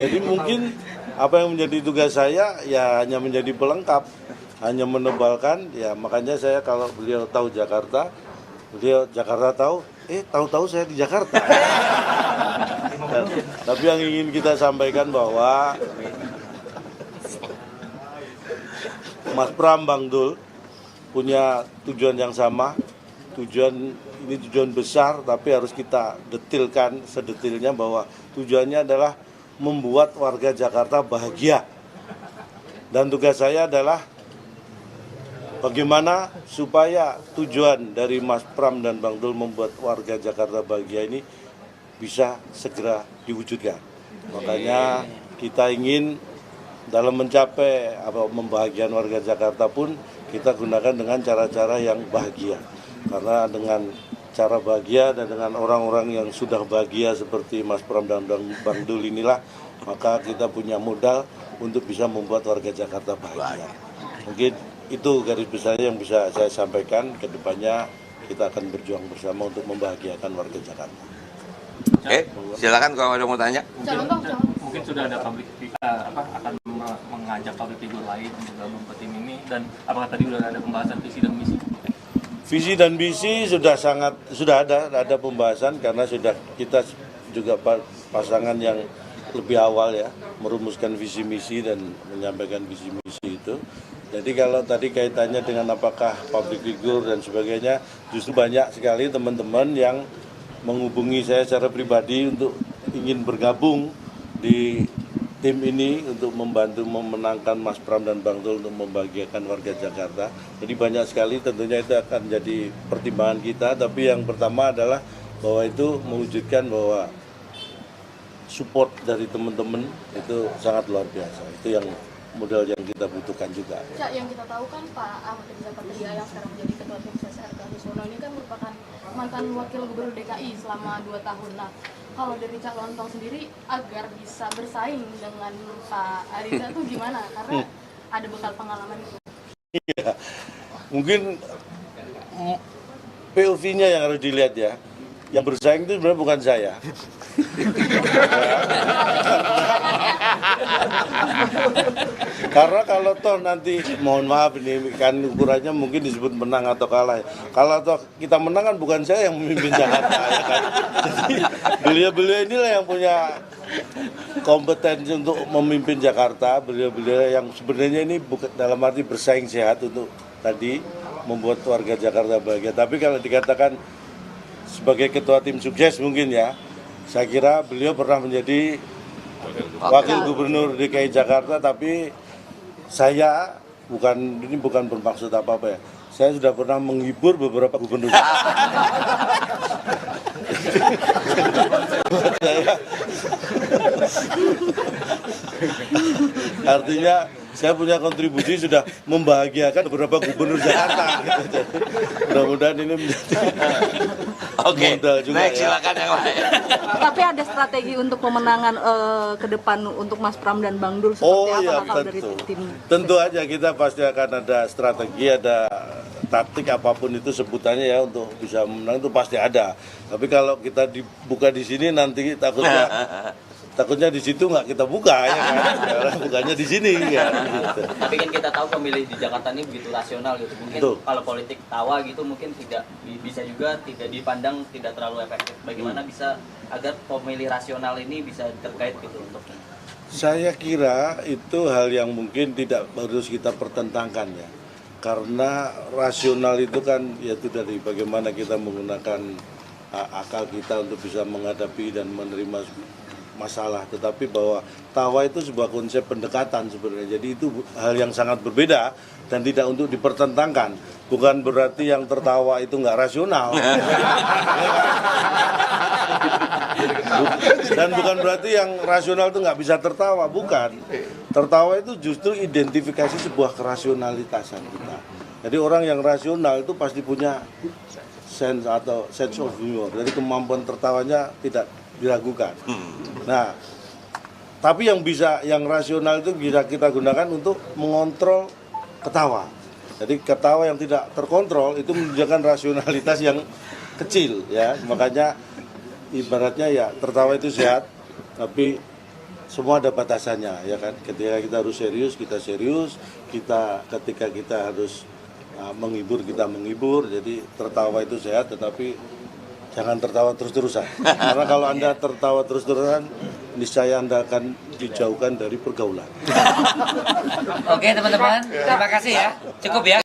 Jadi mungkin apa yang menjadi tugas saya ya hanya menjadi pelengkap, hanya menebalkan, ya makanya saya kalau beliau tahu Jakarta, beliau Jakarta tahu, tahu-tahu saya di Jakarta. Tapi yang ingin kita sampaikan bahwa Mas Pram, Bang Dul punya tujuan yang sama. Ini tujuan besar, tapi harus kita detilkan sedetilnya bahwa tujuannya adalah membuat warga Jakarta bahagia. Dan tugas saya adalah bagaimana supaya tujuan dari Mas Pram dan Bang Dul membuat warga Jakarta bahagia ini bisa segera diwujudkan. Makanya kita ingin dalam mencapai membahagiakan warga Jakarta pun kita gunakan dengan cara-cara yang bahagia. Karena dengan cara bahagia dan dengan orang-orang yang sudah bahagia seperti Mas Pram dan Bang Dul inilah, maka kita punya modal untuk bisa membuat warga Jakarta bahagia. Mungkin itu garis besarnya yang bisa saya sampaikan. Ke depannya kita akan berjuang bersama untuk membahagiakan warga Jakarta. Silakan kalau ada mau tanya. Mungkin sudah ada akan mengajak public figure lain untuk gabung ke tim ini, dan apakah tadi sudah ada pembahasan visi dan misi? Visi dan misi sudah ada pembahasan karena sudah kita juga pasangan yang lebih awal ya merumuskan visi misi dan menyampaikan visi misi itu. Jadi kalau tadi kaitannya dengan apakah public figure dan sebagainya, justru banyak sekali teman-teman yang menghubungi saya secara pribadi untuk ingin bergabung di tim ini untuk membantu memenangkan Mas Pram dan Bang Dul untuk membahagiakan warga Jakarta. Jadi banyak sekali, tentunya itu akan jadi pertimbangan kita. Tapi yang pertama adalah bahwa itu mewujudkan bahwa support dari teman-teman itu sangat luar biasa. Itu yang modal yang kita butuhkan juga. Cak, yang kita tahu kan Pak Ahmad Riza Patria yang sekarang menjadi ketua tim ses RK Susono ini kan merupakan mantan wakil gubernur DKI selama 2 tahun. Nah, kalau dari Cak Lontong sendiri agar bisa bersaing dengan Pak Ariza itu gimana? Karena ada bekal pengalaman itu. Iya, mungkin POV-nya yang harus dilihat ya. Yang bersaing itu sebenarnya bukan saya. Karena kalau toh nanti, mohon maaf ini kan ukurannya mungkin disebut menang atau kalah. Kalau toh kita menang kan bukan saya yang memimpin Jakarta ya kan. Jadi beliau-beliau inilah yang punya kompetensi untuk memimpin Jakarta. Beliau-beliau yang sebenarnya ini bukan dalam arti bersaing sehat untuk tadi membuat warga Jakarta bahagia. Tapi kalau dikatakan sebagai ketua tim sukses mungkin ya, saya kira beliau pernah menjadi wakil gubernur DKI Jakarta, tapi saya bukan bermaksud apa-apa ya. Saya sudah pernah menghibur beberapa gubernur. Artinya saya punya kontribusi sudah membahagiakan beberapa gubernur Jakarta. Gitu. Mudah-mudahan ini menjadi modal juga. Baik, silakan yang lain. Tapi ada strategi untuk pemenangan ke depan untuk Mas Pram dan Bang Dul seperti apa kalau dari tim? Tentu aja kita pasti akan ada strategi, ada taktik apapun itu sebutannya ya untuk bisa menang itu pasti ada. Tapi kalau kita dibuka di sini nanti takutnya di situ nggak kita buka ya kan, karena bukannya di sini ya. Gitu. Tapi kan kita tahu pemilih di Jakarta ini begitu rasional gitu. Mungkin kalau politik tawa gitu mungkin tidak bisa juga tidak dipandang tidak terlalu efektif. Bagaimana bisa agar pemilih rasional ini bisa terkait gitu untuk? Saya kira itu hal yang mungkin tidak harus kita pertentangkan ya. Karena rasional itu kan yaitu dari bagaimana kita menggunakan akal kita untuk bisa menghadapi dan menerima masalah. Tetapi bahwa tawa itu sebuah konsep pendekatan sebenarnya. Jadi itu hal yang sangat berbeda dan tidak untuk dipertentangkan. Bukan berarti yang tertawa itu nggak rasional. Dan bukan berarti yang rasional itu nggak bisa tertawa. Bukan. Tertawa itu justru identifikasi sebuah kerasionalitasan kita. Jadi orang yang rasional itu pasti punya sense of humor. Jadi kemampuan tertawanya tidak diragukan. Nah, tapi yang rasional itu bisa kita gunakan untuk mengontrol ketawa. Jadi ketawa yang tidak terkontrol itu menunjukkan rasionalitas yang kecil ya. Makanya ibaratnya ya tertawa itu sehat, tapi semua ada batasannya ya kan. Ketika kita harus serius, kita serius. Ketika kita harus menghibur, kita menghibur. Jadi tertawa itu sehat, tetapi jangan tertawa terus-terusan. Karena kalau Anda tertawa terus-terusan, niscaya Anda akan dijauhkan dari pergaulan. Oke teman-teman, terima kasih ya. Cukup ya.